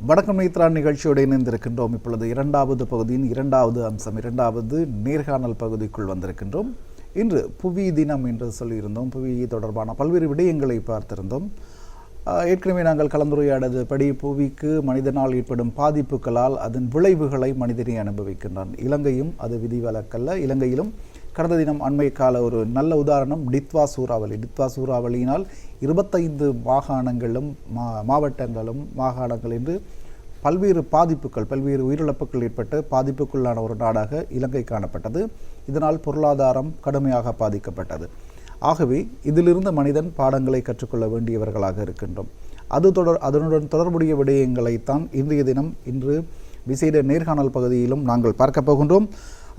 வணக்கம் மித்ரான் நிகழ்ச்சியோடு இணைந்திருக்கின்றோம். இப்பொழுது இரண்டாவது பகுதியின் இரண்டாவது அம்சம், இரண்டாவது நேர்காணல் பகுதிக்குள் வந்திருக்கின்றோம். இன்று புவி தினம் என்று சொல்லியிருந்தோம். புவி தொடர்பான பல்வேறு விடயங்களை பார்த்திருந்தோம். ஏற்கனவே நாங்கள் கலந்துரையாடதுபடி புவிக்கு மனிதனால் ஏற்படும் பாதிப்புகளால் அதன் விளைவுகளை மனிதனை அனுபவிக்கின்றான். இலங்கையும் அது விதிவிலக்கல்ல. இலங்கையிலும் கடந்த தினம் அண்மை கால ஒரு நல்ல உதாரணம் டித்வா சூறாவளி. டித்வா சூறாவளியினால் 25 மாகாணங்களும் மாகாணங்கள் என்று பல்வேறு பாதிப்புகள், பல்வேறு உயிரிழப்புகள் ஏற்பட்டு பாதிப்புக்குள்ளான ஒரு நாடாக இலங்கை காணப்பட்டது. இதனால் பொருளாதாரம் கடுமையாக பாதிக்கப்பட்டது. ஆகவே இதிலிருந்து மனிதன் பாடங்களை கற்றுக்கொள்ள வேண்டியவர்களாக இருக்கின்றோம். அதனுடன் தொடர்புடைய விடயங்களைத்தான் இன்றைய தினம் இன்று விசேட நேர்காணல் பகுதியிலும் நாங்கள் பார்க்க போகின்றோம்.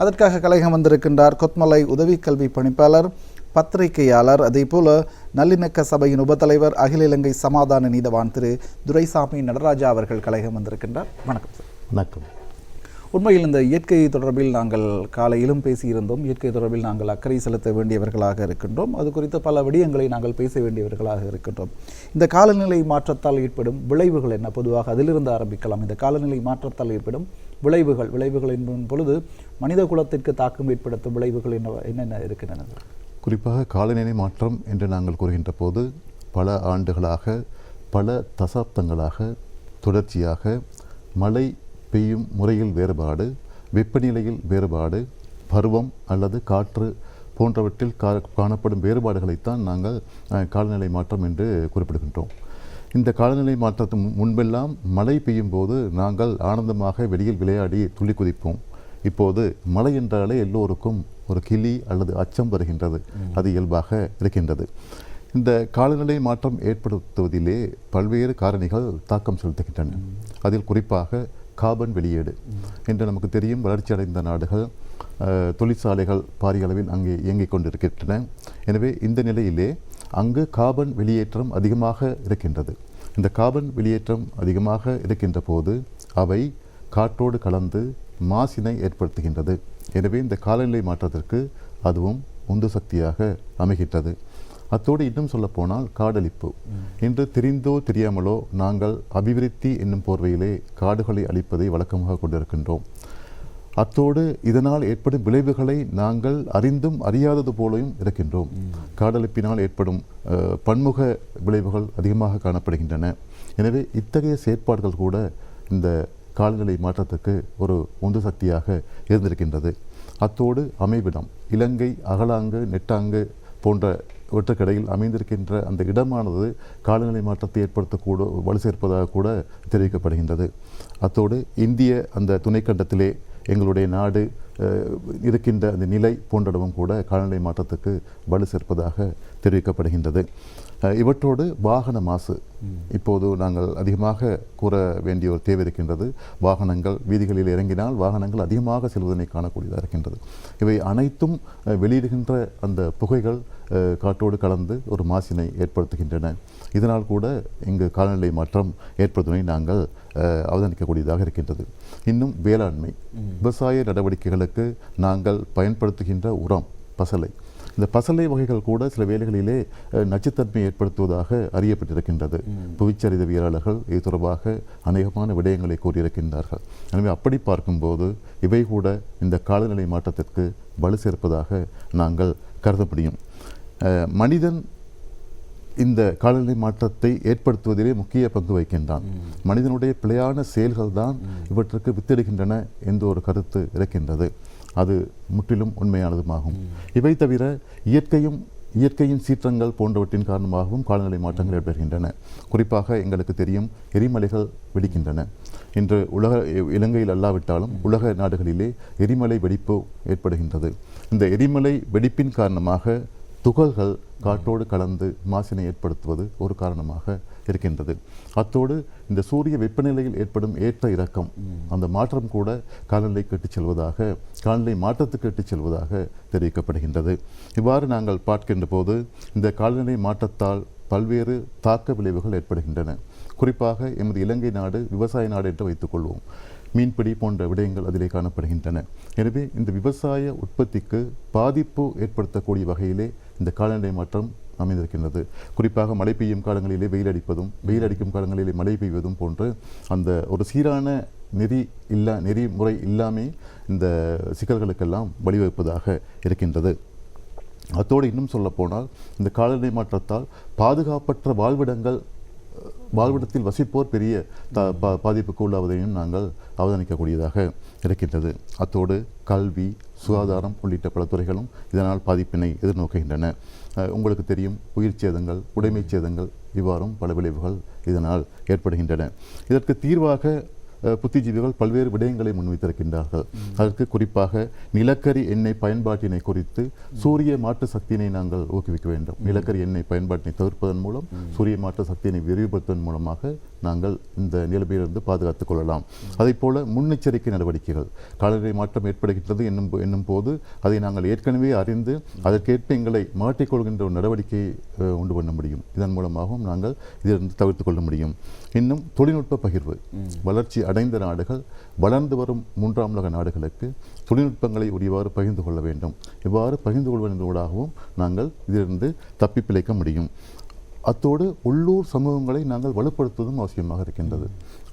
அதற்காக கலையம் வந்திருக்கின்றார் கொத்மலை உதவி கல்வி பணிப்பாளர், பத்திரிகையாளர், அதேபோல நல்லிணக்க சபையின் உபத்தலைவர், அகில இலங்கை சமாதான நீதவான் திரு துரைசாமி நடராஜா அவர்கள் கலையம் வந்திருக்கின்றார். வணக்கம் சார். வணக்கம். உண்மையில் இந்த இயற்கை தொடர்பில் நாங்கள் காலையிலும் பேசியிருந்தோம். இயற்கை தொடர்பில் நாங்கள் அக்கறை செலுத்த வேண்டியவர்களாக இருக்கின்றோம். அது குறித்த பல விடயங்களை நாங்கள் பேச வேண்டியவர்களாக இருக்கின்றோம். இந்த காலநிலை மாற்றத்தால் ஏற்படும் விளைவுகள் என்ன? பொதுவாக அதிலிருந்து ஆரம்பிக்கலாம். இந்த காலநிலை மாற்றத்தால் ஏற்படும் விளைவுகள் என்பதும் பொழுது மனித குலத்திற்கு தாக்கம் ஏற்படுத்தும் விளைவுகள் என்னென்ன இருக்கின்றன? குறிப்பாக காலநிலை மாற்றம் என்று நாங்கள் கூறுகின்ற போது பல ஆண்டுகளாக, பல தசாப்தங்களாக தொடர்ச்சியாக மழை பெய்யும் முறையில் வேறுபாடு, வெப்பநிலையில் வேறுபாடு, பருவம் அல்லது காற்று போன்றவற்றில் காணப்படும் வேறுபாடுகளைத்தான் நாங்கள் காலநிலை மாற்றம் என்று குறிப்பிடுகின்றோம். இந்த காலநிலை மாற்றத்தின் முன்பெல்லாம் மழை பெய்யும் போது நாங்கள் ஆனந்தமாக வெளியில் விளையாடி துள்ளி குதிப்போம். இப்போது மழை என்றாலே எல்லோருக்கும் ஒரு கிளி அல்லது அச்சம் வருகின்றது. அது இயல்பாக இருக்கின்றது. இந்த காலநிலை மாற்றம் ஏற்படுத்துவதிலே பல்வேறு காரணிகள் தாக்கம் செலுத்துகின்றன. அதில் குறிப்பாக கார்பன் வெளியீடு. என்று நமக்கு தெரியும், வளர்ச்சி அடைந்த நாடுகள் தொழிற்சாலைகள் பாரிய அளவில் அங்கே இயங்கிக் கொண்டிருக்கின்றன. எனவே இந்த நிலையிலே அங்கு கார்பன் வெளியேற்றம் அதிகமாக இருக்கின்றது. இந்த கார்பன் வெளியேற்றம் அதிகமாக இருக்கின்ற போது அவை காற்றோடு கலந்து மாசினை ஏற்படுத்துகின்றது. எனவே இந்த காலநிலை மாற்றத்திற்கு அதுவும் உந்து சக்தியாக அமைகின்றது. அத்தோடு இன்னும் சொல்லப்போனால் காடழிப்பு. இன்று தெரிந்தோ தெரியாமலோ நாங்கள் அபிவிருத்தி என்னும் போர்வையிலே காடுகளை அழிப்பதை வழக்கமாக கொண்டிருக்கின்றோம். அத்தோடு இதனால் ஏற்படும் விளைவுகளை நாங்கள் அறிந்தும் அறியாதது போலையும் இருக்கின்றோம். காடழிப்பினால் ஏற்படும் பன்முக விளைவுகள் அதிகமாக காணப்படுகின்றன. எனவே இத்தகைய செயற்பாடுகள் கூட இந்த காலநிலை மாற்றத்துக்கு ஒரு உந்து சக்தியாக இருந்திருக்கின்றது. அத்தோடு அமைவிடம், இலங்கை அகலாங்கு நெட்டாங்கு போன்றவற்றுக்கிடையில் அமைந்திருக்கின்ற அந்த இடமானது காலநிலை மாற்றத்தை ஏற்படுத்தக்கூட வலு சேர்ப்பதாக கூட தெரிவிக்கப்படுகின்றது. அத்தோடு இந்திய அந்த துணைக்கண்டத்திலே எங்களுடைய நாடு இருக்கின்ற அந்த நிலை போன்றடவும் கூட காலநிலை மாற்றத்துக்கு வலு சேர்ப்பதாக தெரிவிக்கப்படுகின்றது. இவற்றோடு வாகன மாசு இப்போது நாங்கள் அதிகமாக கூற வேண்டிய ஒரு தேவை இருக்கின்றது. வாகனங்கள் வீதிகளில் இறங்கினால் வாகனங்கள் அதிகமாக செல்வதனை காணக்கூடியதாக இருக்கின்றது. இவை அனைத்தும் வெளியிடுகின்ற அந்த புகைகள் காற்றோடு கலந்து ஒரு மாசினை ஏற்படுத்துகின்றன. இதனால் கூட இங்கு காலநிலை மாற்றம் ஏற்படுவதை நாங்கள் அவதானிக்கக்கூடியதாக இருக்கின்றது. இன்னும் வேளாண்மை, விவசாய நடவடிக்கைகளுக்கு நாங்கள் பயன்படுத்துகின்ற உரம் பசலை. இந்த பசலை வகைகள் கூட சில வேளைகளிலே நச்சுத்தன்மை ஏற்படுத்துவதாக அறியப்பட்டிருக்கின்றது. புவிச்சரிதவியலாளர்கள் இது தொடர்பாக அநேகமான விடயங்களை கூறியிருக்கின்றார்கள். எனவே அப்படி பார்க்கும்போது இவை கூட இந்த காலநிலை மாற்றத்திற்கு வலு சேர்ப்பதாக நாங்கள் கருத முடியும். மனிதன் இந்த காலநிலை மாற்றத்தை ஏற்படுத்துவதிலே முக்கிய பங்கு வகிக்கின்றான். மனிதனுடைய பிழையான செயல்கள் தான் இவற்றுக்கு வித்திடுகின்றன என்ற ஒரு கருத்து இருக்கின்றது. அது முற்றிலும் உண்மையானதுமாகும். இவை தவிர இயற்கையின் சீற்றங்கள் போன்றவற்றின் காரணமாகவும் காலநிலை மாற்றங்கள் ஏற்படுகின்றன. குறிப்பாக எங்களுக்கு தெரியும், எரிமலைகள் வெடிக்கின்றன. இன்று இலங்கையில் அல்லாவிட்டாலும் உலக நாடுகளிலே எரிமலை வெடிப்பு ஏற்படுகின்றது. இந்த எரிமலை வெடிப்பின் காரணமாக துகள்கள் காற்றோடு கலந்து மாசினை ஏற்படுத்துவது ஒரு காரணமாக இருக்கின்றது. அத்தோடு இந்த சூரிய வெப்பநிலையில் ஏற்படும் ஏற்ற இறக்கம், அந்த மாற்றம் கூட காலநிலைக்கு இட்டுச் செல்வதாக, காலநிலை மாற்றத்துக்கு இட்டுச் செல்வதாக தெரிவிக்கப்படுகின்றது. இவ்வாறு நாங்கள் பார்க்கின்ற போது இந்த காலநிலை மாற்றத்தால் பல்வேறு தாக்க விளைவுகள் ஏற்படுகின்றன. குறிப்பாக எமது இலங்கை நாடு விவசாய நாடு என்று வைத்துக்கொள்வோம். மீன்பிடி போன்ற விடயங்கள் அதிலே காணப்படுகின்றன. எனவே இந்த விவசாய உற்பத்திக்கு பாதிப்பு ஏற்படுத்தக்கூடிய வகையிலே இந்த காலநிலை மாற்றம் அமைந்திருக்கின்றது. குறிப்பாக மழை பெய்யும் காலங்களிலே வெயில் அடிப்பதும், வெயில் அடிக்கும் காலங்களிலே மழை பெய்வதும் போன்று அந்த ஒரு சீரான நெறிமுறை இல்லாமல் இந்த சிக்கல்களுக்கெல்லாம் வழிவகுப்பதாக இருக்கின்றது. அத்தோடு இன்னும் சொல்லப்போனால் இந்த காலநிலை மாற்றத்தால் பாதுகாப்பற்ற வாழ்விடத்தில் வசிப்போர் பெரிய பாதிப்புக்கு உள்ளாவதையும் நாங்கள் அவதானிக்கக்கூடியதாக இருக்கின்றது. அத்தோடு கல்வி, சுகாதாரம் உள்ளிட்ட பல துறைகளும் இதனால் பாதிப்பினை எதிர்நோக்குகின்றன. உங்களுக்கு தெரியும், உயிர் சேதங்கள், உடைமைச் சேதங்கள், இவ்வாறும் பல விளைவுகள் இதனால் ஏற்படுகின்றன. இதற்கு தீர்வாக புத்திஜீவிகள் பல்வேறு விடயங்களை முன்வைத்திருக்கின்றார்கள். அதற்கு குறிப்பாக நிலக்கரி எண்ணெய் பயன்பாட்டினை குறித்து சூரிய மாற்று சக்தியினை நாங்கள் ஊக்குவிக்க வேண்டும். நிலக்கரி எண்ணெய் பயன்பாட்டினை தவிர்ப்பதன் மூலம் சூரிய மாற்று சக்தியினை விரிவுபடுத்துவதன் மூலமாக நாங்கள் இந்த நிலைமையிலிருந்து பாதுகாத்துக் கொள்ளலாம். அதே போல முன்னெச்சரிக்கை நடவடிக்கைகள், காலநிலை மாற்றம் ஏற்படுகின்றது என்னும் போது அதை நாங்கள் ஏற்கனவே அறிந்து அதற்கேற்ப எங்களை மாற்றிக்கொள்கின்ற ஒரு நடவடிக்கையை உண்டு பண்ண முடியும். இதன் மூலமாகவும் நாங்கள் இதிலிருந்து தவிர்த்துக் கொள்ள முடியும். இன்னும் தொழில்நுட்ப பகிர்வு, வளர்ச்சி அடைந்த நாடுகள் வளர்ந்து வரும் மூன்றாம் உலக நாடுகளுக்கு தொழில்நுட்பங்களை உரியவாறு பகிர்ந்து கொள்ள வேண்டும். இவ்வாறு பகிர்ந்து கொள்வதனூடாகவும் நாங்கள் இதிலிருந்து தப்பி பிழைக்க முடியும். அத்தோடு உள்ளூர் சமூகங்களை நாங்கள் வலுப்படுத்துவதும் அவசியமாக இருக்கின்றது.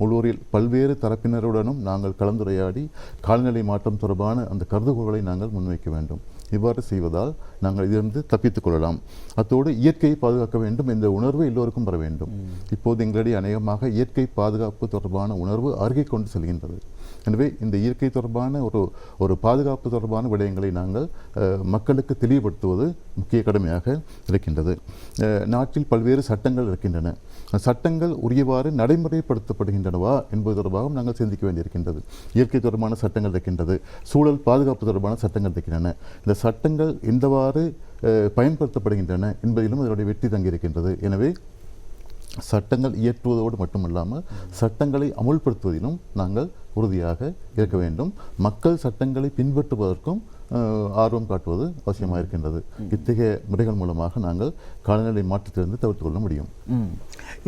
உள்ளூரில் பல்வேறு தரப்பினருடனும் நாங்கள் கலந்துரையாடி காலநிலை மாற்றம் தொடர்பான அந்த கருதுகோள்களை நாங்கள் முன்வைக்க வேண்டும். இவ்வாறு செய்வதால் நாங்கள் இதிலிருந்து தப்பித்துக் கொள்ளலாம். அத்தோடு இயற்கையை பாதுகாக்க வேண்டும் என்ற உணர்வு எல்லோருக்கும் வர வேண்டும். இப்போது எங்களிடையே அநேகமாக இயற்கை பாதுகாப்பு தொடர்பான உணர்வு அருகே கொண்டு செல்கின்றது. எனவே இந்த இயற்கை தொடர்பான ஒரு பாதுகாப்பு தொடர்பான விடயங்களை நாங்கள் மக்களுக்கு தெளிவுபடுத்துவது முக்கிய கடமையாக இருக்கின்றது. நாட்டில் பல்வேறு சட்டங்கள் இருக்கின்றன. சட்டங்கள் உரியவாறு நடைமுறைப்படுத்தப்படுகின்றனவா என்பது தொடர்பாக நாங்கள் சிந்திக்க வேண்டியிருக்கின்றது. இயற்கை தொடர்பான சட்டங்கள் இருக்கின்றது, சூழல் பாதுகாப்பு தொடர்பான சட்டங்கள் இருக்கின்றன. இந்த சட்டங்கள் எந்தவாறு பயன்படுத்தப்படுகின்றன என்பதிலும் அதனுடைய வெற்றி தங்கியிருக்கின்றது. எனவே சட்டங்கள் இயற்றுவதோடு மட்டுமல்லாமல் சட்டங்களை அமுல்படுத்துவதிலும் நாங்கள் உறுதியாக இருக்க வேண்டும். மக்கள் சட்டங்களை பின்பற்றுவதற்கும் ஆர்வம் காட்டுவது அவசியமாக இருக்கின்றது. இத்தகைய முறைகள் மூலமாக நாங்கள் காலநிலை மாற்றத்திலிருந்து தவிர்த்து கொள்ள முடியும்.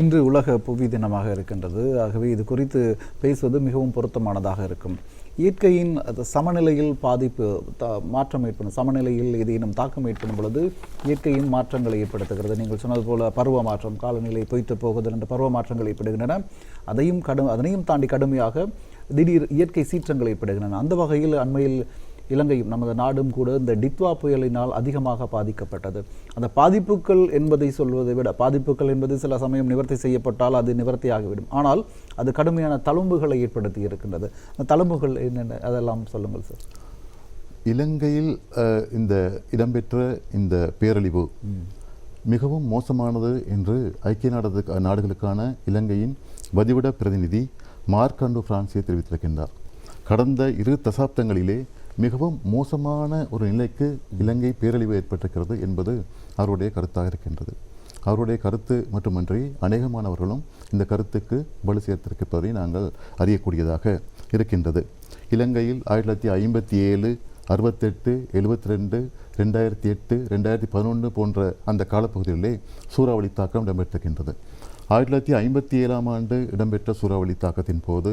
இன்று உலக புவி தினமாக இருக்கின்றது. ஆகவே இது குறித்து பேசுவது மிகவும் பொருத்தமானதாக இருக்கும். இயற்கையின் சமநிலையில் பாதிப்பு மாற்றம் ஏற்படும், சமநிலையில் ஏதேனும் தாக்கம் ஏற்படும் பொழுது இயற்கையின் மாற்றங்களை ஏற்படுத்துகிறது. நீங்கள் சொன்னது போல பருவ மாற்றம், காலநிலை பொய்த்து போகுதல் என்ற பருவ மாற்றங்கள் ஏற்படுகின்றன. அதனையும் தாண்டி கடுமையாக திடீர் இயற்கை சீற்றங்கள் ஏற்படுகின்றன. அந்த வகையில் அண்மையில் இலங்கையும் நமது நாடும் கூட இந்த டித்வா புயலினால் அதிகமாக பாதிக்கப்பட்டது. அந்த பாதிப்புகள் என்பதை சொல்வதை விட, பாதிப்புகள் என்பது சில சமயம் நிவர்த்தி செய்யப்பட்டால் அது நிவர்த்தியாகிவிடும். ஆனால் அது கடுமையான தழும்புகளை ஏற்படுத்தி இருக்கின்றது. அந்த தழும்புகள் என்னென்ன, அதெல்லாம் சொல்லுங்கள் சார். இலங்கையில் இந்த இடம்பெற்ற இந்த பேரழிவு மிகவும் மோசமானது என்று ஐக்கிய நாடுகளுக்கான இலங்கையின் வதிவிட பிரதிநிதி மார்க் பிரான்சியை தெரிவித்திருக்கின்றார். கடந்த 2 தசாப்தங்களிலே மிகவும் மோசமான ஒரு நிலைக்கு இலங்கை பேரழிவு ஏற்பட்டிருக்கிறது என்பது அவருடைய கருத்தாக இருக்கின்றது. அவருடைய கருத்து மட்டுமன்றி அநேகமானவர்களும் இந்த கருத்துக்கு வலு சேர்த்திருப்பதை நாங்கள் அறியக்கூடியதாக இருக்கின்றது. இலங்கையில் 1957, 68, 72, 2008, 2011 போன்ற அந்த காலப்பகுதிகளிலே சூறாவளி தாக்கம் இடம்பெற்றிருக்கின்றது. 1957ஆம் ஆண்டு இடம்பெற்ற சூறாவளி தாக்கத்தின் போது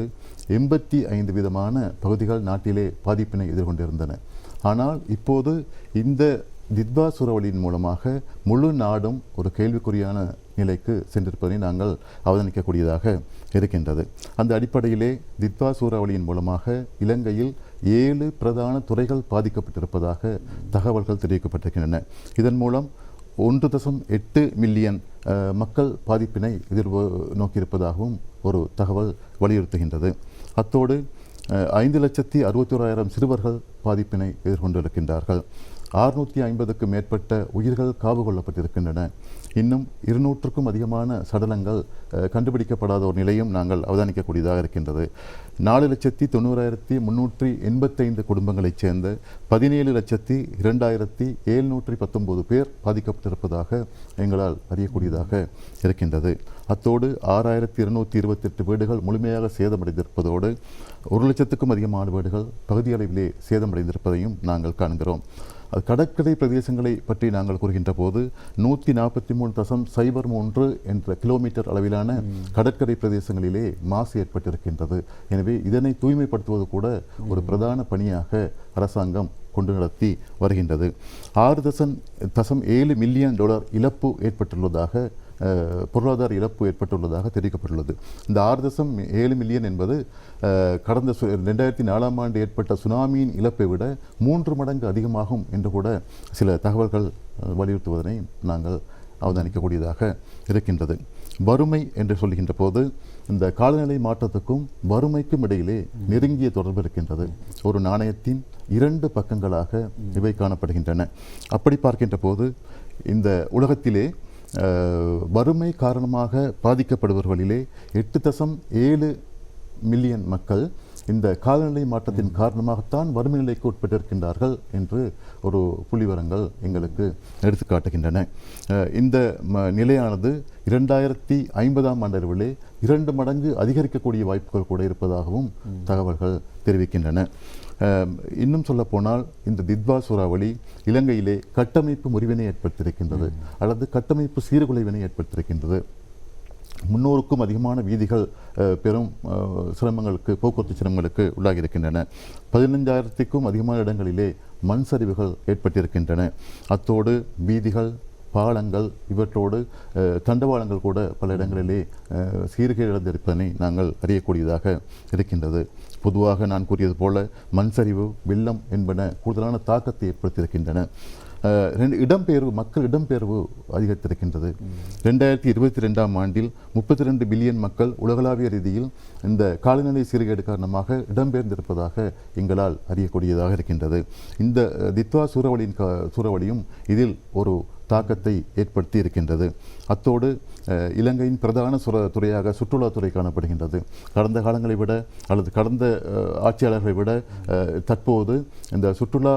85 விதமான பகுதிகள் நாட்டிலே பாதிப்பினை எதிர்கொண்டிருந்தன. ஆனால் இப்போது இந்த தித்வா சூறாவளியின் மூலமாக முழு நாடும் ஒரு கேள்விக்குறியான நிலைக்கு சென்றிருப்பதை நாங்கள் அவதானிக்கக்கூடியதாக இருக்கின்றது. அந்த அடிப்படையிலே தித்வா சூறாவளியின் மூலமாக இலங்கையில் 7 பிரதான துறைகள் பாதிக்கப்பட்டிருப்பதாக தகவல்கள் தெரிவிக்கப்பட்டிருக்கின்றன. இதன் மூலம் 1.8 மில்லியன் மக்கள் பாதிப்பினை நோக்கியிருப்பதாகவும் ஒரு தகவல் வலியுறுத்துகின்றது. அத்தோடு 5,61,000 சிறுவர்கள் பாதிப்பினை எதிர்கொண்டிருக்கின்றார்கள். 650க்கும் மேற்பட்ட உயிர்கள் காவு கொள்ளப்பட்டிருக்கின்றன. இன்னும் 200க்கும் அதிகமான சடலங்கள் கண்டுபிடிக்கப்படாத ஒரு நிலையும் நாங்கள் அவதானிக்கக்கூடியதாக இருக்கின்றது. 4,90,385 குடும்பங்களைச் சேர்ந்த 17,02,719 பேர் பாதிக்கப்பட்டிருப்பதாக எங்களால் அறியக்கூடியதாக இருக்கின்றது. அத்தோடு 6,228 வீடுகள் முழுமையாக சேதமடைந்திருப்பதோடு 1,00,000க்கும் அதிகமான வீடுகள் பகுதியளவிலே சேதமடைந்திருப்பதையும் நாங்கள் காண்கிறோம். கடற்கரை பிரதேசங்களை பற்றி நாங்கள் கூறுகின்ற போது 143.03 என்ற கிலோமீட்டர் அளவிலான கடற்கரை பிரதேசங்களிலே மாசு ஏற்பட்டிருக்கின்றது. எனவே இதனை தூய்மைப்படுத்துவது கூட ஒரு பிரதான பணியாக அரசாங்கம் கொண்டு நடத்தி வருகின்றது. 6.7 மில்லியன் டாலர் இழப்பு ஏற்பட்டுள்ளதாக பொருளாதார இழப்பு ஏற்பட்டுள்ளதாக தெரிவிக்கப்பட்டுள்ளது. இந்த 6.7 மில்லியன் என்பது கடந்த 2004ஆம் ஆண்டு ஏற்பட்ட சுனாமியின் இழப்பை விட 3 மடங்கு அதிகமாகும் என்று கூட சில தகவல்கள் வலியுறுத்துவதனை நாங்கள் அவதானிக்கக்கூடியதாக இருக்கின்றது. வறுமை என்று சொல்கின்ற போது இந்த காலநிலை மாற்றத்துக்கும் வறுமைக்கும் இடையிலே நெருங்கிய தொடர்பு இருக்கின்றது. ஒரு நாணயத்தின் 2 பக்கங்களாக இவை காணப்படுகின்றன. அப்படி பார்க்கின்ற போது இந்த உலகத்திலே வறுமை காரணமாக பாதிக்கப்படுபவர்களிலே 8.7 மில்லியன் மக்கள் இந்த காலநிலை மாற்றத்தின் காரணமாகத்தான் வறுமை நிலைக்கு உட்பட்டிருக்கின்றார்கள் என்று ஒரு புள்ளிவிவரங்கள் எங்களுக்கு எடுத்துக்காட்டுகின்றன. இந்த நிலையானது 2050ஆம் ஆண்டளவிலே 2 மடங்கு அதிகரிக்கக்கூடிய வாய்ப்புகள் கூட இருப்பதாகவும் தகவல்கள் தெரிவிக்கின்றன. இன்னும் சொல்ல போனால் இந்த தித்வா சூறாவளி இலங்கையிலே கட்டமைப்பு முறிவினை ஏற்படுத்தியிருக்கின்றது அல்லது கட்டமைப்பு சீர்குலைவினை ஏற்படுத்தியிருக்கின்றது. 300க்கும் அதிகமான வீதிகள் பெரும் சிரமங்களுக்கு, போக்குவரத்து சிரமங்களுக்கு உள்ளாகி இருக்கின்றன. 15,000க்கும் அதிகமான இடங்களிலே மண் சரிவுகள் ஏற்பட்டிருக்கின்றன. அத்தோடு வீதிகள், பாலங்கள், இவற்றோடு தண்டவாளங்கள் கூட பல இடங்களிலே சீர்கேடிழந்திருப்பதனை நாங்கள் அறியக்கூடியதாக இருக்கின்றது. பொதுவாக நான் கூறியது போல மண் சரிவு, வெள்ளம் என்பன கூடுதலான தாக்கத்தை ஏற்படுத்தியிருக்கின்றன. மக்கள் இடம்பெயர்வு அதிகரித்திருக்கின்றது. 2022ஆம் ஆண்டில் 32 பில்லியன் மக்கள் உலகளாவிய ரீதியில் இந்த காலநிலை சீர்கேடு காரணமாக இடம்பெயர்ந்திருப்பதாக எங்களால் அறியக்கூடியதாக இருக்கின்றது. இந்த தித்வா சூறாவளியும் இதில் ஒரு தாக்கத்தை ஏற்படுத்தி இருக்கின்றது. அத்தோடு இலங்கையின் பிரதான துறையாக சுற்றுலாத்துறை காணப்படுகின்றது. கடந்த காலங்களை விட அல்லது கடந்த ஆட்சியாளர்களை விட தற்போது இந்த சுற்றுலா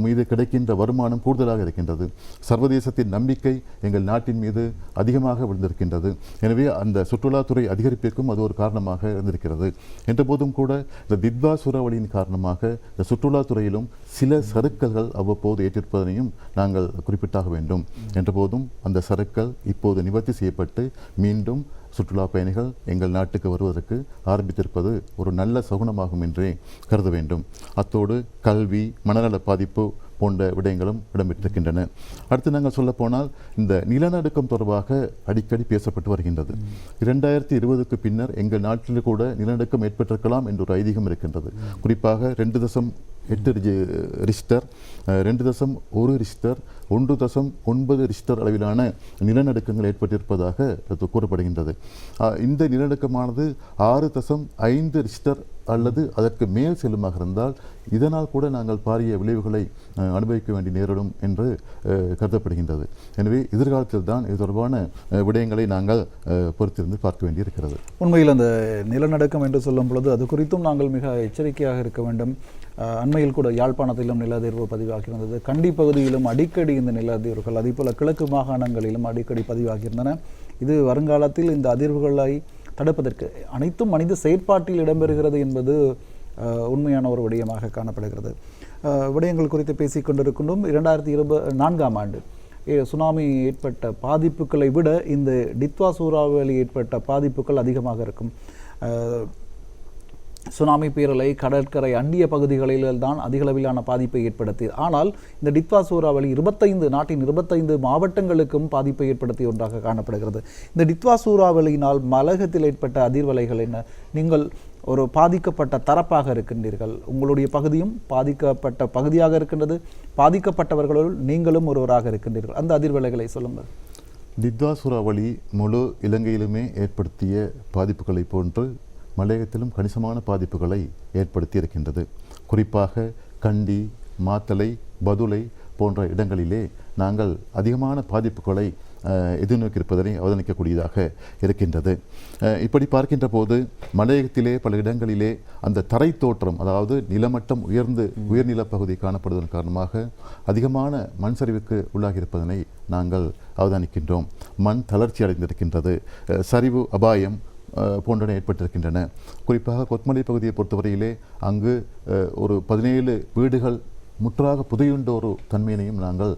மீது கிடைக்கின்ற வருமானம் கூடுதலாக இருக்கின்றது. சர்வதேசத்தின் நம்பிக்கை எங்கள் நாட்டின் மீது அதிகமாக விழுந்திருக்கின்றது. எனவே அந்த சுற்றுலாத்துறை அதிகரிப்பிற்கும் அது ஒரு காரணமாக இருந்திருக்கிறது. என்ற போதும் கூட இந்த தித்வா சூறாவளியின் காரணமாக இந்த சுற்றுலாத்துறையிலும் சில சறுக்கல்கள் அவ்வப்போது ஏற்றிருப்பதனையும் நாங்கள் குறிப்பிட்டாக வேண்டும். என்ற போதும் அந்த சறுக்கல் இப்போது நிவர்த்தி செய்யப்பட்டு மீண்டும் சுற்றுலா பயணிகள் எங்கள் நாட்டுக்கு வருவதற்கு ஆரம்பித்திருப்பது ஒரு நல்ல சகுனமாகும் என்றே கருத வேண்டும். அத்தோடு கல்வி, மனநல பாதிப்பு போன்ற விடயங்களும் இடம்பெற்றிருக்கின்றன. அடுத்து நாங்கள் சொல்ல போனால் இந்த நிலநடுக்கம் தொடர்பாக அடிக்கடி பேசப்பட்டு வருகின்றது. 2020க்கு பின்னர் எங்கள் நாட்டில் கூட நிலநடுக்கம் ஏற்பட்டிருக்கலாம் என்ற ஒரு ஐதீகம் இருக்கின்றது. குறிப்பாக 2.8 ரிக்டர், 2.1 ரிக்டர், 1.9 ரிக்டர் அளவிலான நிலநடுக்கங்கள் ஏற்பட்டிருப்பதாக கூறப்படுகின்றது. இந்த நிலநடுக்கமானது 6.5 ரிக்டர் அல்லது அதற்கு மேல் செல்லுமாக இருந்தால் இதனால் கூட நாங்கள் பாரிய விளைவுகளை அனுபவிக்க வேண்டிய நேரிடும் என்று கருதப்படுகின்றது. எனவே எதிர்காலத்தில் தான் இது தொடர்பான விடயங்களை நாங்கள் பொறுத்திருந்து பார்க்க வேண்டியிருக்கிறது. உண்மையில் அந்த நிலநடுக்கம் என்று சொல்லும் பொழுது அது குறித்தும் நாங்கள் மிக எச்சரிக்கையாக இருக்க வேண்டும். அண்மையில் கூட யாழ்ப்பாணத்திலும் நிலஅதிர்வு பதிவாகியிருந்தது. கண்டி பகுதியிலும் அடிக்கடி இந்த நிலஅதிர்வுகள், அதேபோல் கிழக்கு மாகாணங்களிலும் அடிக்கடி பதிவாகியிருந்தன. இது வருங்காலத்தில் இந்த அதிர்வுகளை தடுப்பதற்கு அனைத்தும் மனித செயற்பாட்டில் இடம்பெறுகிறது என்பது உண்மையான ஒரு விடயமாக காணப்படுகிறது. விடயங்கள் குறித்து பேசிக் கொண்டிருக்கின்றோம். 2024ஆம் ஆண்டு சுனாமி ஏற்பட்ட பாதிப்புகளை விட இந்த டித்வா சூறாவளி ஏற்பட்ட பாதிப்புகள் அதிகமாக இருக்கும். சுனாமி பேரலை கடற்கரை அண்டிய பகுதிகளில் தான் அதிகளவிலான பாதிப்பை ஏற்படுத்தியது. ஆனால் இந்த டித்வா சூறாவளி நாட்டின் 25 மாவட்டங்களுக்கும் பாதிப்பை ஏற்படுத்திய ஒன்றாக காணப்படுகிறது. இந்த டித்வா சூறாவளியினால் மலையகத்தில் ஏற்பட்ட அதிர்வலைகள் என்ன? நீங்கள் ஒரு பாதிக்கப்பட்ட தரப்பாக இருக்கின்றீர்கள். உங்களுடைய பகுதியும் பாதிக்கப்பட்ட பகுதியாக இருக்கின்றது. பாதிக்கப்பட்டவர்களுள் நீங்களும் ஒருவராக இருக்கின்றீர்கள். அந்த அதிர்வலைகளை சொல்லுங்கள். டித்வா சூறாவளி முழு இலங்கையிலுமே ஏற்படுத்திய பாதிப்புகளை போன்று மலையகத்திலும் கணிசமான பாதிப்புகளை ஏற்படுத்தி இருக்கின்றது. குறிப்பாக கண்டி, மாத்தளை, பதுளை போன்ற இடங்களிலே நாங்கள் அதிகமான பாதிப்புகளை எதிர்நோக்கியிருப்பதனை அவதானிக்கக்கூடியதாக இருக்கின்றது. இப்படி பார்க்கின்ற போது மலையகத்திலே பல இடங்களிலே அந்த தரை தோற்றம், அதாவது நிலமட்டம் உயர்நில பகுதி காணப்படுவதன் காரணமாக அதிகமான மண் சரிவுக்கு உள்ளாகியிருப்பதனை நாங்கள் அவதானிக்கின்றோம். மண் தளர்ச்சி அடைந்திருக்கின்றது. சரிவு அபாயம் போன்றன ஏற்பட்டிருக்கின்றன. குறிப்பாக கொத்மலை பகுதியை பொறுத்தவரையிலே அங்கு ஒரு 17 வீடுகள் முற்றாக புதையுண்ட ஒரு தன்மையினையும் நாங்கள்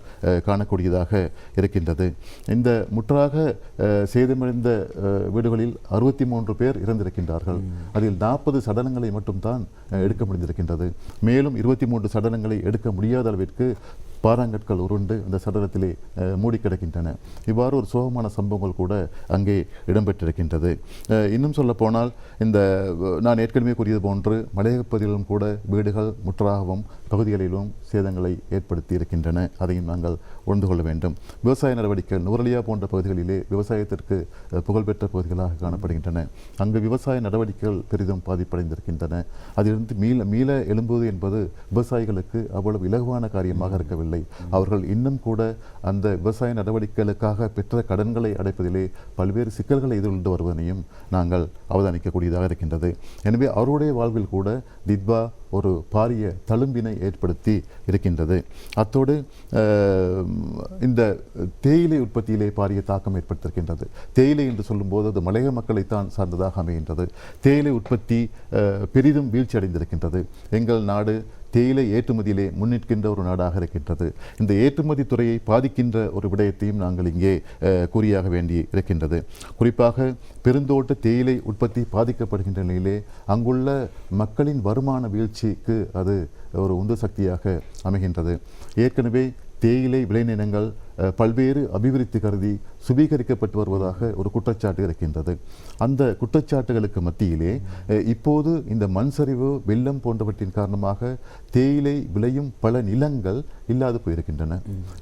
காணக்கூடியதாக இருக்கின்றது. இந்த முற்றாக சேதமடைந்த வீடுகளில் 63 பேர் இறந்திருக்கின்றார்கள். அதில் 40 சடலங்களை மட்டும்தான் எடுக்க முடிந்திருக்கின்றது. மேலும் 23 சடலங்களை எடுக்க முடியாத அளவிற்கு பாறாங்கற்கள் உருண்டு அந்த சடலத்திலே மூடி கிடக்கின்றன. இவ்வாறு ஒரு சோகமான சம்பவங்கள் கூட அங்கே இடம்பெற்றிருக்கின்றது. இன்னும் சொல்ல போனால் இந்த நான் ஏற்கனவே கூறியது போன்று மலையக பகுதிகளிலும் கூட வீடுகள் முற்றாகவும் பகுதிகளிலும் சேதங்களை ஏற்படுத்தி இருக்கின்றன. அதையும் நாங்கள் உணர்ந்து கொள்ள வேண்டும். விவசாய நடவடிக்கைகள் நுவரலியா போன்ற பகுதிகளிலே விவசாயத்திற்கு புகழ்பெற்ற பகுதிகளாக காணப்படுகின்றன. அங்கு விவசாய நடவடிக்கைகள் பெரிதும் பாதிப்படைந்திருக்கின்றன. அதிலிருந்து மீள எழும்புவது என்பது விவசாயிகளுக்கு அவ்வளவு இலகுவான காரியமாக இருக்கவில்லை. அவர்கள் இன்னும் கூட அந்த விவசாய நடவடிக்கைகளுக்காக பெற்ற கடன்களை அடைப்பதிலே பல்வேறு சிக்கல்களை எதிர்கொண்டு வருவதையும் நாங்கள் அவதானிக்கக்கூடியதாக இருக்கின்றது. எனவே அவருடைய வாழ்வில் கூட தித்வா ஒரு பாரிய தழும்பினை ஏற்படுத்தி இருக்கின்றது. அத்தோடு இந்த தேயிலை உற்பத்தியிலே பாரிய தாக்கம் ஏற்படுத்தியிருக்கின்றது. தேயிலை என்று சொல்லும்போது அது மலையக மக்களைத்தான் சார்ந்ததாக அமைகின்றது. தேயிலை உற்பத்தி பெரிதும் வீழ்ச்சி அடைந்திருக்கின்றது. எங்கள் நாடு தேயிலை ஏற்றுமதியிலே முன்னிற்கின்ற ஒரு நாடாக இருக்கின்றது. இந்த ஏற்றுமதி துறையை பாதிக்கின்ற ஒரு விடயத்தையும் நாங்கள் இங்கே கூறியாக வேண்டி இருக்கின்றது. குறிப்பாக பெருந்தோட்ட தேயிலை உற்பத்தி பாதிக்கப்படுகின்ற நிலையிலே அங்குள்ள மக்களின் வருமான வீழ்ச்சிக்கு அது ஒரு உந்து சக்தியாக அமைகின்றது. ஏற்கனவே தேயிலை விளைநிலங்கள் பல்வேறு அபிவிருத்தி கருதி சுபீகரிக்கப்பட்டு வருவதாக ஒரு குற்றச்சாட்டு இருக்கின்றது. அந்த குற்றச்சாட்டுகளுக்கு மத்தியிலே இப்போது இந்த மண் சரிவு, வெள்ளம் போன்றவற்றின் காரணமாக தேயிலை விளையும் பல நிலங்கள் இல்லாது போயிருக்கின்றன.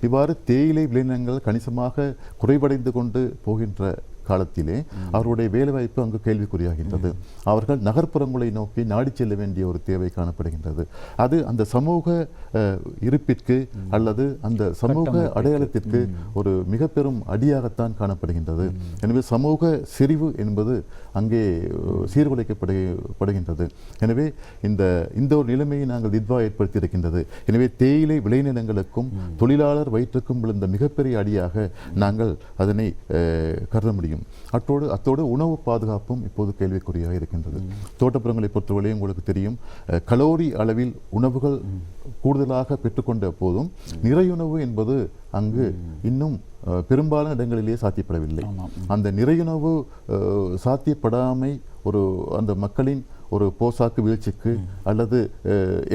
இவ்வாறு தேயிலை விளைநிலங்கள் கணிசமாக குறைவடைந்து கொண்டு போகின்ற காலத்திலே அவருடைய வேலைவாய்ப்பு அங்கு கேள்விக்குறியாகின்றது. அவர்கள் நகர்ப்புறங்களை நோக்கி நாடி செல்ல வேண்டிய ஒரு தேவை காணப்படுகின்றது. அது அந்த சமூக இருப்பிற்கு அல்லது அந்த சமூக அடையாளத்திற்கு ஒரு மிக பெரும் அடியாகத்தான் காணப்படுகின்றது. எனவே சமூக செறிவு என்பது அங்கே சீர்குலைக்கப்படுகின்றது. எனவே இந்த ஒரு நிலைமையை நாங்கள் தித்வா ஏற்படுத்தி இருக்கின்றது. எனவே தேயிலை விளைநிலங்களுக்கும் தொழிலாளர் வயிற்றுக்கும் விழுந்த மிகப்பெரிய அடியாக நாங்கள் அதனை கருத முடியும். அத்தோடு உணவு பாதுகாப்பும் இப்போது கேள்விக்குறியாக இருக்கின்றது. தோட்டப்புறங்களை பொறுத்தவரை உங்களுக்கு தெரியும், கலோரி அளவில் உணவுகள் கூடுதலாக பெற்றுக்கொண்ட போதும் நிறையுணவு என்பது அங்கு இன்னும் பெரும்பாலான இடங்களிலேயே சாத்தியப்படவில்லை. அந்த நிறையுணவு சாத்தியப்படாமை அந்த மக்களின் ஒரு போசாக்கு வீழ்ச்சிக்கு அல்லது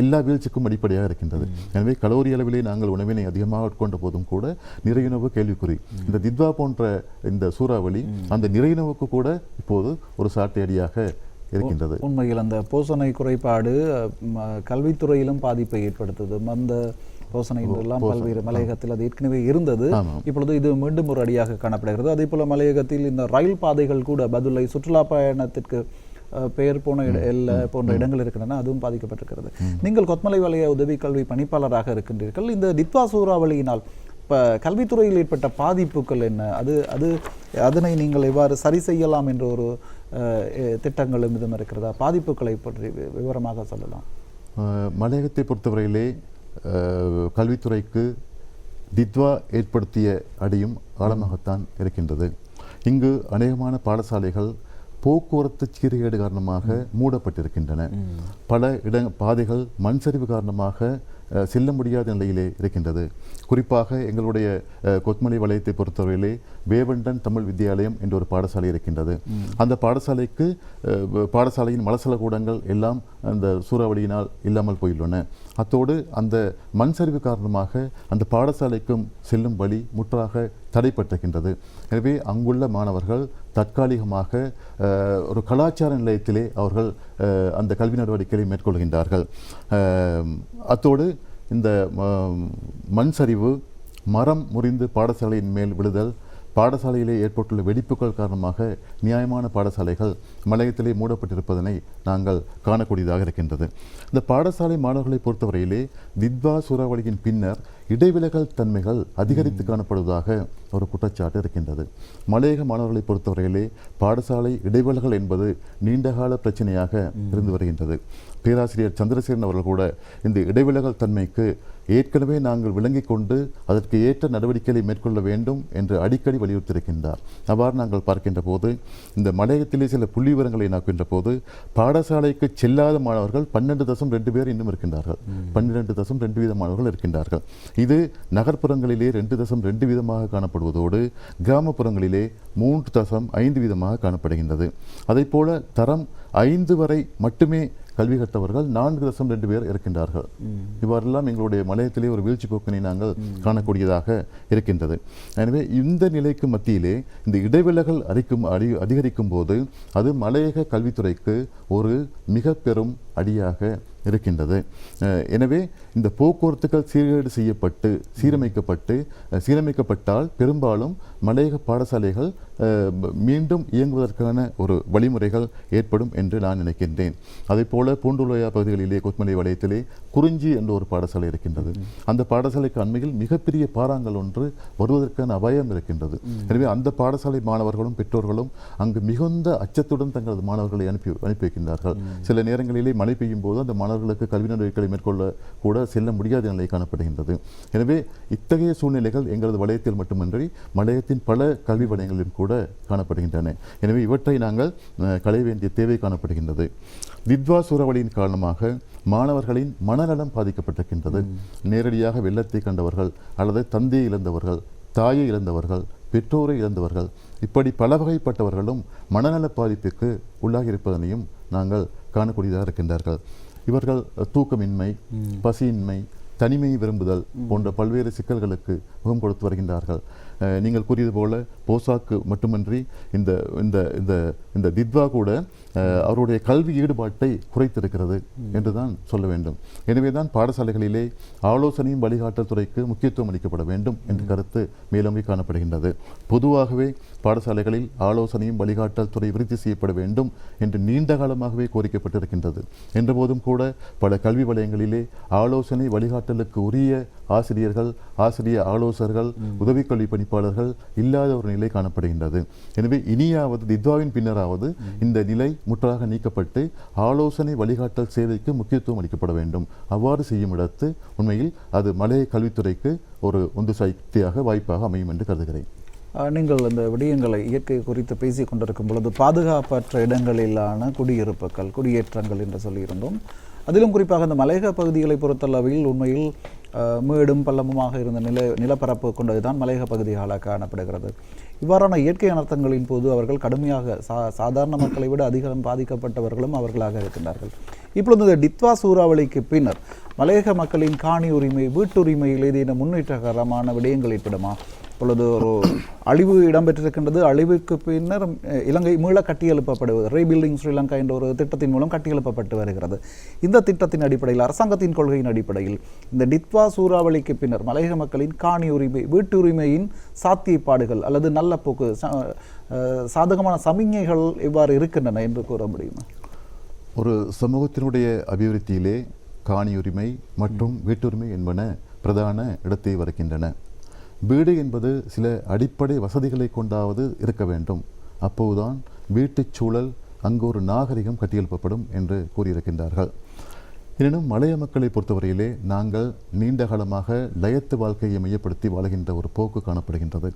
எல்லா வீழ்ச்சிக்கும் அடிப்படையாக இருக்கின்றது. எனவே கலோரி அளவிலே நாங்கள் உணவினை அதிகமாக உட்கொண்ட போதும் கூட நிறையுணவு கேள்விக்குறி. இந்த தித்வா போன்ற இந்த சூறாவளி அந்த நிறையுணவுக்கு கூட இப்போது ஒரு சாட்டை அடியாக இருக்கின்றது. உண்மையில் அந்த போசனை குறைபாடு கல்வித்துறையிலும் பாதிப்பை ஏற்படுத்துது. அந்த போசனை என்றெல்லாம் பல்வேறு மலையகத்தில் அது ஏற்கனவே இருந்தது. இப்பொழுது இது மீண்டும் ஒரு அடியாக காணப்படுகிறது. அதே போல மலையகத்தில் இந்த ரயில் பாதைகள் கூட பதுளை சுற்றுலா பயணத்திற்கு பெயர் போன போன்ற இடங்கள் இருக்கின்றன, அதுவும் பாதிக்கப்பட்டிருக்கிறது. நீங்கள் கொத்மலை வலய உதவி கல்வி பணிப்பாளராக இருக்கின்றீர்கள். இந்த தித்வா சூறாவளியினால் இப்போ கல்வித்துறையில் ஏற்பட்ட பாதிப்புகள் என்ன, அதனை நீங்கள் எவ்வாறு சரி செய்யலாம் என்ற ஒரு திட்டங்களும் இதுவும் இருக்கிறதா? பாதிப்புகளை பற்றி விவரமாக சொல்லலாம். மலையகத்தை பொறுத்தவரையிலே கல்வித்துறைக்கு தித்வா ஏற்படுத்திய அடியும் ஆழமாகத்தான் இருக்கின்றது. இங்கு அநேகமான பாடசாலைகள் போக்குவரத்து சீர்கேடு காரணமாக மூடப்பட்டிருக்கின்றன. பல பாதைகள் மண் சரிவு காரணமாக செல்ல முடியாத நிலையிலே இருக்கின்றது. குறிப்பாக எங்களுடைய கொத்மலை வலயத்தை பொறுத்தவரையிலே வேவண்டன் தமிழ் வித்தியாலயம் என்ற ஒரு பாடசாலை இருக்கின்றது. அந்த பாடசாலையின் மலசல கூடங்கள் எல்லாம் அந்த சூறாவளியினால் இல்லாமல் போயுள்ளன. அத்தோடு அந்த மண் சரிவு காரணமாக அந்த பாடசாலைக்கும் செல்லும் வழி முற்றாக தடைப்பட்டிருக்கின்றது. எனவே அங்குள்ள மாணவர்கள் தற்காலிகமாக ஒரு கலாச்சார நிலையத்திலே அவர்கள் அந்த கல்வி நடவடிக்கைகளை மேற்கொள்கின்றார்கள். அத்தோடு இந்த மண் சரிவு, மரம் முறிந்து பாடசாலையின் மேல் விழுதல், பாடசாலையிலே ஏற்பட்டுள்ள வெடிப்புகள் காரணமாக நியாயமான பாடசாலைகள் மலையத்திலே மூடப்பட்டிருப்பதனை நாங்கள் காணக்கூடியதாக இருக்கின்றது. இந்த பாடசாலை மாணவர்களை பொறுத்தவரையிலே தித்வா சூறாவளியின் பின்னர் இடைவிலகல் தன்மைகள் அதிகரித்து காணப்படுவதாக ஒரு குற்றச்சாட்டு இருக்கின்றது. மலையக மாணவர்களை பொறுத்தவரையிலே பாடசாலை இடைவெளிகள் என்பது நீண்டகால பிரச்சனையாக இருந்து வருகின்றது. பேராசிரியர் சந்திரசேகரன் அவர்கள் கூட இந்த இடைவிலகல் தன்மைக்கு ஏற்கனவே நாங்கள் விளங்கிக் கொண்டு அதற்கு ஏற்ற நடவடிக்கைகளை மேற்கொள்ள வேண்டும் என்று அடிக்கடி வலியுறுத்தியிருக்கின்றார். அவ்வாறு நாங்கள் பார்க்கின்ற போது இந்த மலையகத்திலே சில புள்ளி விவரங்களை நோக்கின்ற போது பாடசாலைக்கு செல்லாத மாணவர்கள் 12.2 பேர் இன்னும் இருக்கின்றார்கள். 12.2% மாணவர்கள் இருக்கின்றார்கள். இது நகர்ப்புறங்களிலே 2.2 வீதமாக காணப்படுவதோடு கிராமப்புறங்களிலே 3.5 வீதமாக காணப்படுகின்றது. அதைப் போல தரம் 5 வரை மட்டுமே கல்வி கற்றவர்கள் 4.2 பேர் இருக்கின்றார்கள். இவ்வாறெல்லாம் எங்களுடைய மலையத்திலே ஒரு வீழ்ச்சி போக்கினை நாங்கள் காணக்கூடியதாக இருக்கின்றது. எனவே இந்த நிலைக்கு மத்தியிலே இந்த இடைவிலகல் அதிகரிக்கும் போது அது மலையக கல்வித்துறைக்கு ஒரு மிக பெரும் அடியாக இருக்கின்றது. எனவே இந்த போக்குவரத்துகள் சீர்கேடு செய்யப்பட்டு சீரமைக்கப்பட்டால் பெரும்பாலும் மலையக பாடசாலைகள் மீண்டும் இயங்குவதற்கான ஒரு வழிமுறைகள் ஏற்படும் என்று நான் நினைக்கின்றேன். அதேபோல பூண்டுலோயா பகுதிகளிலே கொத்மலை வலயத்திலே குறிஞ்சி என்ற ஒரு பாடசாலை இருக்கின்றது. அந்த பாடசாலைக்கு அண்மையில் மிகப்பெரிய பாறாங்கல் ஒன்று வருவதற்கான அபாயம் இருக்கின்றது. எனவே அந்த பாடசாலை மாணவர்களும் பெற்றோர்களும் அங்கு மிகுந்த அச்சத்துடன் தங்களது மாணவர்களை அனுப்பி வைக்கின்றார்கள். சில நேரங்களிலே மழை பெய்யும் போது அந்த மாணவர்களுக்கு கல்வி நடவடிக்கைகளை மேற்கொள்ள கூட செல்ல முடியாத நிலை காணப்படுகின்றது. எனவே இத்தகைய சூழ்நிலைகள் எங்களது வலயத்தில் மட்டுமின்றி மலையத்தின் பல கல்வி வலயங்களிலும் கூட காணப்படுகின்றன. எனவே இவற்றை நாங்கள் களைய வேண்டிய தேவை காணப்படுகின்றது. தித்வா சூறாவளியின் காரணமாக மாணவர்களின் மனநலம் பாதிக்கப்பட்டிருக்கின்றது. நேரடியாக வெள்ளத்தை கண்டவர்கள் அல்லது தந்தையை இழந்தவர்கள், தாயை இழந்தவர்கள், பெற்றோரை இழந்தவர்கள், இப்படி பல வகைப்பட்டவர்களும் மனநல பாதிப்புக்கு உள்ளாகியிருப்பதனையும் நாங்கள் காணக்கூடியதாக இருக்கின்றார்கள். இவர்கள் தூக்கமின்மை, பசியின்மை, தனிமை விரும்புதல் போன்ற பல்வேறு சிக்கல்களுக்கு முகம் கொடுத்து வருகின்றார்கள். நீங்கள் கூறியது போல போசாக்கு மட்டுமின்றி இந்த இந்த இந்த இந்த தித்வா கூட அவருடைய கல்வி ஈடுபாட்டை குறைத்திருக்கிறது என்று தான் சொல்ல வேண்டும். எனவே தான் பாடசாலைகளிலே ஆலோசனையும் வழிகாட்டல் துறைக்கு முக்கியத்துவம் அளிக்கப்பட வேண்டும் என்ற கருத்து மேலோங்கி காணப்படுகின்றது. பொதுவாகவே பாடசாலைகளில் ஆலோசனையும் வழிகாட்டல் துறை விருத்தி செய்யப்பட வேண்டும் என்று நீண்ட காலமாகவே கோரிக்கப்பட்டிருக்கின்றது. என்றபோதும் கூட பல கல்வி வலயங்களிலே ஆலோசனை வழிகாட்டலுக்கு உரிய ஆசிரியர்கள், ஆசிரிய ஆலோசகர்கள், உதவி கல்வி பணிப்பாளர்கள் இல்லாத ஒரு நிலை காணப்படுகின்றது. எனவே இனியாவது தித்வாவின் பின்னராவது இந்த நிலை முற்றாக நீக்கப்பட்டு ஆலோசனை வழிகாட்டல் சேவைக்கு முக்கியத்துவம் அளிக்கப்பட வேண்டும். அவ்வாறு செய்யும் இடத்து உண்மையில் அது மலைய கல்வித்துறைக்கு ஒரு உந்து சக்தியாக வாய்ப்பாக அமையும் என்று கருதுகிறேன். நீங்கள் இந்த விடயங்களை இயற்கை குறித்து பேசிக் கொண்டிருக்கும் பொழுது பாதுகாப்பற்ற இடங்களிலான குடியிருப்புகள், குடியேற்றங்கள் என்று சொல்லியிருந்தோம். அதிலும் குறிப்பாக இந்த மலையக பகுதிகளை பொறுத்தளவில் உண்மையில் மேடும் பள்ளமுமாக இருந்த நிலப்பரப்பு கொண்டதுதான் மலையக பகுதிகளாக காணப்படுகிறது. இவ்வாறான இயற்கை அனர்த்தங்களின் போது அவர்கள் கடுமையாக சாதாரண மக்களை விட அதிகம் பாதிக்கப்பட்டவர்களும் அவர்களாக இருக்கின்றார்கள். இப்பொழுது இந்த தித்வா சூறாவளிக்கு பின்னர் மலையக மக்களின் காணி உரிமை, வீட்டுரிமையில் ஏதேனும் முன்னேற்றகரமான விடயங்கள் ஏற்படுமா? இப்பொழுது ஒரு அழிவு இடம்பெற்றிருக்கின்றது. அழிவுக்கு பின்னர் இலங்கை மீள கட்டியெழுப்பப்படுவது, ரீபில்டிங் ஸ்ரீலங்கா என்ற ஒரு திட்டத்தின் மூலம் கட்டியெழுப்பப்பட்டு வருகிறது. இந்த திட்டத்தின் அடிப்படையில், அரசாங்கத்தின் கொள்கையின் அடிப்படையில் இந்த தித்வா சூறாவளிக்கு பின்னர் மலையக மக்களின் காணி உரிமை, வீட்டுரிமையின் சாத்தியப்பாடுகள் அல்லது நல்ல போக்கு, சாதகமான சமிஞ்ஞைகள் எவ்வாறு இருக்கின்றன என்று கூற முடியுமா? ஒரு சமூகத்தினுடைய அபிவிருத்தியிலே காணியுரிமை மற்றும் வீட்டுரிமை என்பன பிரதான இடத்தை வருகின்றன. வீடு என்பது சில அடிப்படை வசதிகளை கொண்டாவது இருக்க வேண்டும். அப்போதுதான் வீட்டுச் சூழல் அங்கு ஒரு நாகரிகம் கட்டியெழுப்பப்படும் என்று கூறியிருக்கின்றார்கள். எனினும் மலைய மக்களை பொறுத்தவரையிலே நாங்கள் நீண்ட காலமாக லயத்து வாழ்க்கையை மையப்படுத்தி வாழ்கின்ற ஒரு போக்கு காணப்படுகின்றது.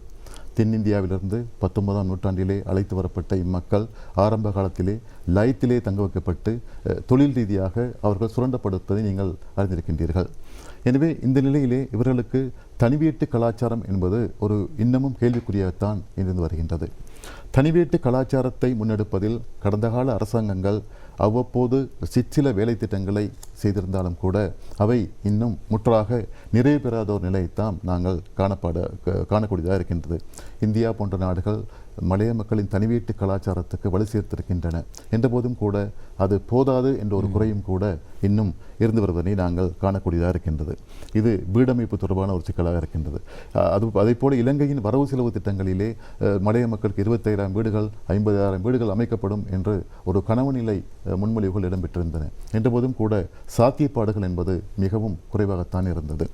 தென்னிந்தியாவிலிருந்து 19ஆம் நூற்றாண்டிலே அழைத்து வரப்பட்ட இம்மக்கள் ஆரம்ப காலத்திலே லயத்திலே தங்க வைக்கப்பட்டு தொழில் ரீதியாக அவர்கள் சுரண்டப்படுவதை நீங்கள் அறிந்திருக்கின்றீர்கள். எனவே இந்த நிலையிலே இவர்களுக்கு தனிவீட்டு கலாச்சாரம் என்பது ஒரு இன்னமும் கேள்விக்குறியாகத்தான் இருந்து வருகின்றது. தனிவீட்டு கலாச்சாரத்தை முன்னெடுப்பதில் கடந்த கால அரசாங்கங்கள் அவ்வப்போது சிற்சில வேலை திட்டங்களை செய்திருந்தாலும் கூட அவை இன்னும் முற்றாக நிறைவு பெறாத ஒரு நிலையைத்தான் நாங்கள் காணக்கூடியதாக இருக்கின்றது. இந்தியா போன்ற நாடுகள் மலைய மக்களின் தனிவீட்டு கலாச்சாரத்துக்கு வலு சேர்த்திருக்கின்றன. என்றபோதும் கூட அது போதாது என்ற ஒரு குறையும் கூட இன்னும் இருந்து வருவதனை நாங்கள் காணக்கூடியதாக இருக்கின்றது. இது வீடமைப்பு தொடர்பான ஒரு சிக்கலாக இருக்கின்றது. அதேபோல இலங்கையின் வரவு செலவு திட்டங்களிலே மலைய மக்களுக்கு 25,000 வீடுகள் 50,000 வீடுகள் அமைக்கப்படும் என்று ஒரு கனவு நிலை முன்மொழிவுகள் இடம்பெற்றிருந்தன. என்றபோதும் கூட சாத்தியப்பாடுகள் என்பது மிகவும் குறைவாகத்தான் இருந்தது.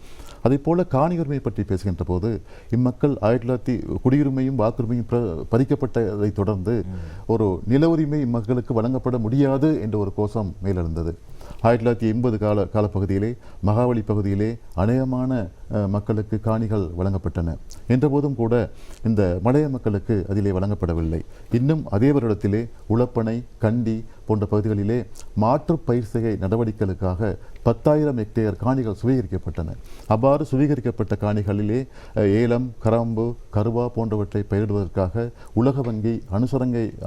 அதேபோல காணி உரிமை பற்றி பேசுகின்ற போது இம்மக்கள் 1900 குடியுரிமையும் வாக்குரிமையும் பறிக்கப்பட்டதை தொடர்ந்து ஒரு நில உரிமை இம்மக்களுக்கு வழங்கப்பட முடியாது என்ற ஒரு கோஷம் மேலெழுந்தது. 1980 காலப்பகுதியிலே மகாவலி பகுதியிலே அநேகமான மக்களுக்கு காணிகள் வழங்கப்பட்டன. என்றபோதும் கூட இந்த மலைய மக்களுக்கு அதிலே வழங்கப்படவில்லை. இன்னும் அதே வருடத்திலே உளப்பனை, கண்டி போன்ற பகுதிகளிலே மாற்று பயிர் செய்கை நடவடிக்கைகளுக்காக 10,000 ஹெக்டேர் காணிகள் சுவீகரிக்கப்பட்டன. அவ்வாறு சுவீகரிக்கப்பட்ட காணிகளிலே ஏலம், கராம்பு, கருவா போன்றவற்றை பயிரிடுவதற்காக உலக வங்கி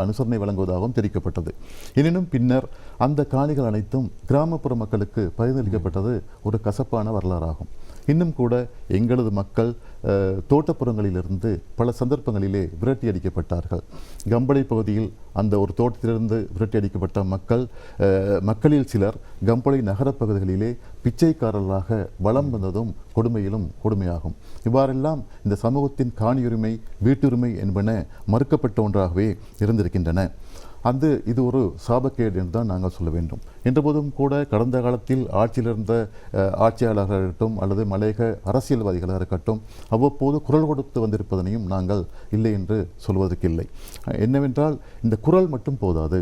அனுசரணை வழங்குவதாகவும் தெரிவிக்கப்பட்டது. எனினும் பின்னர் அந்த காணிகள் அனைத்தும் கிராமப்புற மக்களுக்கு பகிர்ந்தளிக்கப்பட்டது ஒரு கசப்பான வரலாறாகும். இன்னும் கூட எங்களது மக்கள் தோட்டப்புறங்களிலிருந்து பல சந்தர்ப்பங்களிலே விரட்டி அடிக்கப்பட்டார்கள். கம்பளை பகுதியில் அந்த ஒரு தோட்டத்திலிருந்து விரட்டி அடிக்கப்பட்ட மக்களில் சிலர் கம்பளை நகரப்பகுதிகளிலே பிச்சைக்காரர்களாக வலம் வந்ததும் கொடுமையிலும் கொடுமையாகும். இவ்வாறெல்லாம் இந்த சமூகத்தின் காணியுரிமை, வீட்டுரிமை என்பன மறுக்கப்பட்ட ஒன்றாகவே இருந்திருக்கின்றன. இது ஒரு சாபக்கேடு என்று தான் நாங்கள் சொல்ல வேண்டும். என்றபோதும் கூட கடந்த காலத்தில் ஆட்சியில் இருந்த ஆட்சியாளர்களாக இருக்கட்டும் அல்லது மலையக அரசியல்வாதிகளாக இருக்கட்டும் அவ்வப்போது குரல் கொடுத்து வந்திருப்பதனையும் நாங்கள் இல்லை என்று சொல்வதற்கில்லை. என்னவென்றால் இந்த குரல் மட்டும் போதாது.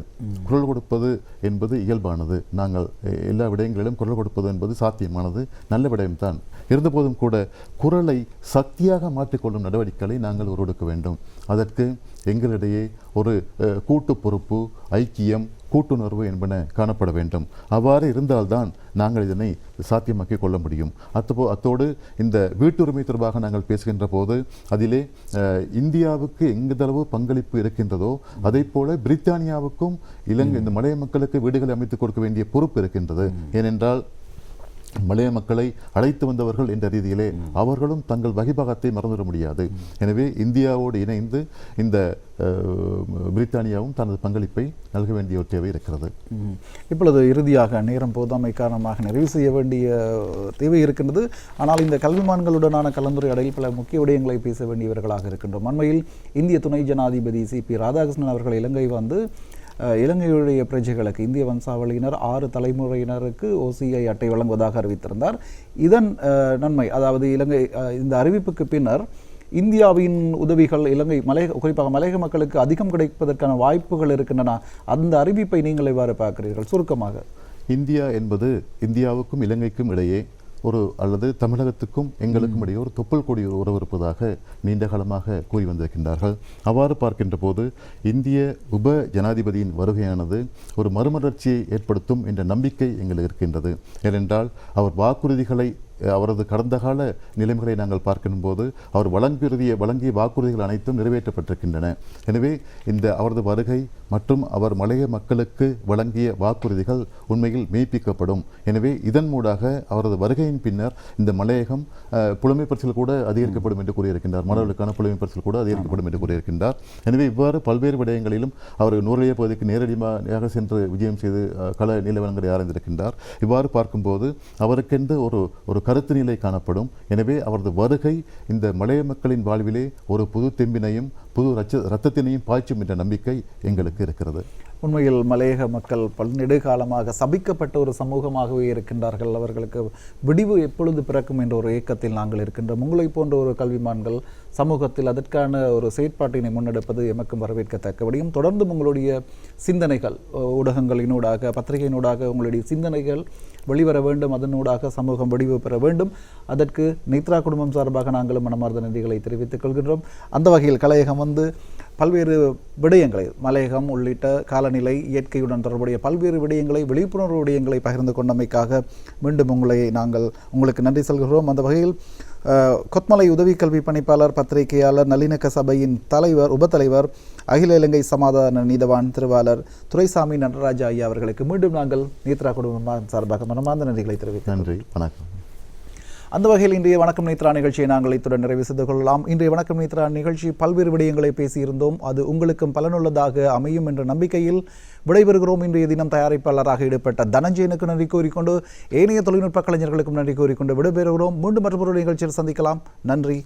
குரல் கொடுப்பது என்பது இயல்பானது. நாங்கள் எல்லா விடயங்களிலும் குரல் கொடுப்பது என்பது சாத்தியமானது, நல்ல விடயம்தான். இருந்தபோதும் கூட குரலை சக்தியாக மாற்றிக்கொள்ளும் நடவடிக்கைகளை நாங்கள் உருவெடுக்க வேண்டும். அதற்கு எங்களிடையே ஒரு கூட்டு பொறுப்பு, ஐக்கியம், கூட்டுணர்வு என்பன காணப்பட வேண்டும். அவ்வாறு இருந்தால்தான் நாங்கள் இதனை சாத்தியமாக்கி கொள்ள முடியும். அத்தோடு இந்த வீட்டுரிமை தொடர்பாக நாங்கள் பேசுகின்ற போது அதிலே இந்தியாவுக்கு எந்தளவு பங்களிப்பு இருக்கின்றதோ அதே போல பிரித்தானியாவுக்கும் இலங்கை இந்த மலைய மக்களுக்கு வீடுகளை அமைத்துக் கொடுக்க வேண்டிய பொறுப்பு இருக்கின்றது. ஏனென்றால் மலைய மக்களை அழைத்து வந்தவர்கள் என்ற ரீதியிலே அவர்களும் தங்கள் வகிபாகத்தை மறந்துவிட முடியாது. எனவே இந்தியாவோடு இணைந்து இந்த பிரித்தானியாவும் தனது பங்களிப்பை நல்க வேண்டிய ஒரு தேவை இருக்கிறது. இப்பொழுது இறுதியாக நேரம் போதாமை காரணமாக நிறைவு செய்ய வேண்டிய தேவை இருக்கின்றது. ஆனால் இந்த கல்விமான்களுடனான கலந்துரையாடலில் பல முக்கிய விடயங்களை பேச வேண்டியவர்களாக இருக்கின்றோம். அண்மையில் இந்திய துணை ஜனாதிபதி CP ராதாகிருஷ்ணன் அவர்கள் இலங்கை வந்து இலங்கையுடைய பிரஜைகளுக்கு இந்திய வம்சாவளியினர் 6 தலைமுறையினருக்கு OCI அட்டை வழங்குவதாக அறிவித்திருந்தார். இதன் நன்மை, அதாவது இலங்கை இந்த அறிவிப்புக்கு பின்னர் இந்தியாவின் உதவிகள் இலங்கை குறிப்பாக மலையக மக்களுக்கு அதிகம் கிடைப்பதற்கான வாய்ப்புகள் இருக்கின்றன. அந்த அறிவிப்பை நீங்கள் எவ்வாறு பார்க்கிறீர்கள்? சுருக்கமாக. இந்தியா என்பது இந்தியாவுக்கும் இலங்கைக்கும் இடையே அல்லது தமிழகத்துக்கும் எங்களுக்கும் இடையே ஒரு தொப்புள் கொடி உறவு இருப்பதாக நீண்ட காலமாக கூறி வந்திருக்கின்றார்கள். அவ்வாறு பார்க்கின்ற போது இந்திய உப ஜனாதிபதியின் வருகையானது ஒரு மறுமலர்ச்சியை ஏற்படுத்தும் என்ற நம்பிக்கை எங்களுக்கு இருக்கின்றது. ஏனென்றால் அவர் வாக்குறுதிகளை அவரது கடந்த கால நிலைமைகளை நாங்கள் பார்க்கும்போது அவர் வழங்கிய வாக்குறுதிகள் அனைத்தும் நிறைவேற்றப்பட்டிருக்கின்றன. எனவே இந்த அவரது வருகை மற்றும் அவர் மலைய மக்களுக்கு வழங்கிய வாக்குறுதிகள் உண்மையில் மெய்ப்பிக்கப்படும். எனவே இதன் மூலமாக அவரது வருகையின் பின்னர் இந்த மலையகம் புலமை பரிசில் கூட அதிகரிக்கப்படும் என்று கூறியிருக்கின்றார். மாணவர்களுக்கான புலமை பரிசில் கூட அதிகரிக்கப்படும் என்று கூறியிருக்கின்றார். எனவே இவ்வாறு பல்வேறு விடயங்களிலும் அவர் நூறைய பகுதிக்கு நேரடியாக சென்று விஜயம் செய்து கள நிலவரங்களை ஆராய்ந்திருக்கின்றார். இவ்வாறு பார்க்கும்போது அவருக்கென்று ஒரு கருத்து நிலை காணப்படும். எனவே அவரது வருகை இந்த மலைய மக்களின் வாழ்விலே ஒரு புது தெம்பினையும் புது இரத்தத்தினையும் பாய்ச்சும் என்ற நம்பிக்கை எங்களுக்கு இருக்கிறது. உண்மையில் மலையக மக்கள் பல்நெடுகாலமாக சபிக்கப்பட்ட ஒரு சமூகமாகவே இருக்கின்றார்கள். அவர்களுக்கு விடிவு எப்பொழுது பிறக்கும் என்ற ஒரு ஏக்கத்தில் நாங்கள் இருக்கின்றோம். உங்களை போன்ற ஒரு கல்விமான்கள் சமூகத்தில் அதற்கான ஒரு செயற்பாட்டினை முன்னெடுப்பது எமக்கும் வரவேற்கத்தக்கபடியும் தொடர்ந்து உங்களுடைய சிந்தனைகள் ஊடகங்களினூடாக பத்திரிகையினூடாக உங்களுடைய சிந்தனைகள் வெளிவர வேண்டும். அதனூடாக சமூகம் விடிவு பெற வேண்டும். அதற்கு நேத்ரா குடும்பம் சார்பாக நாங்களும் மனமார்ந்த நன்றிகளை தெரிவித்துக் கொள்கின்றோம். அந்த வகையில் கலையகம் வந்து பல்வேறு விடயங்களை மலையகம் உள்ளிட்ட காலநிலை இயற்கையுடன் தொடர்புடைய பல்வேறு விடயங்களை விழிப்புணர்வு விடயங்களை பகிர்ந்து கொண்டமைக்காக மீண்டும் உங்களுக்கு நன்றி சொல்கிறோம். அந்த வகையில் கொத்மலை உதவி கல்வி பணிப்பாளர் பத்திரிகையாளர் நல்லிணக்க சபையின் உபத்தலைவர் அகில இலங்கை சமாதான நீதவான் திருவாளர் துரைசாமி நடராஜா ஐயா அவர்களுக்கு மீண்டும் நாங்கள் நேத்ரா குடும்பம் சார்பாக மனமார்ந்த நன்றிகளை தெரிவிக்கிறோம். நன்றி, வணக்கம். அந்த வகையில் இன்றைய வணக்கம் நேத்ரா நிகழ்ச்சியை நாங்கள் இத்துடன் நிறைவு செய்து கொள்ளலாம். இன்றைய வணக்கம் நேத்ரா நிகழ்ச்சி பல்வேறு விடயங்களை பேசியிருந்தோம். அது உங்களுக்கும் பலனுள்ளதாக அமையும் என்ற நம்பிக்கையில் விடைபெறுகிறோம். இன்றைய தினம் தயாரிப்பாளராக ஈடுபட்ட தனஞ்சயனுக்கு நன்றி கூறிக்கொண்டு ஏனைய தொழில்நுட்ப கலைஞர்களுக்கும் நன்றி கூறிக்கொண்டு விடைபெறுகிறோம். மீண்டும் மற்றொரு நிகழ்ச்சியில் சந்திக்கலாம். நன்றி.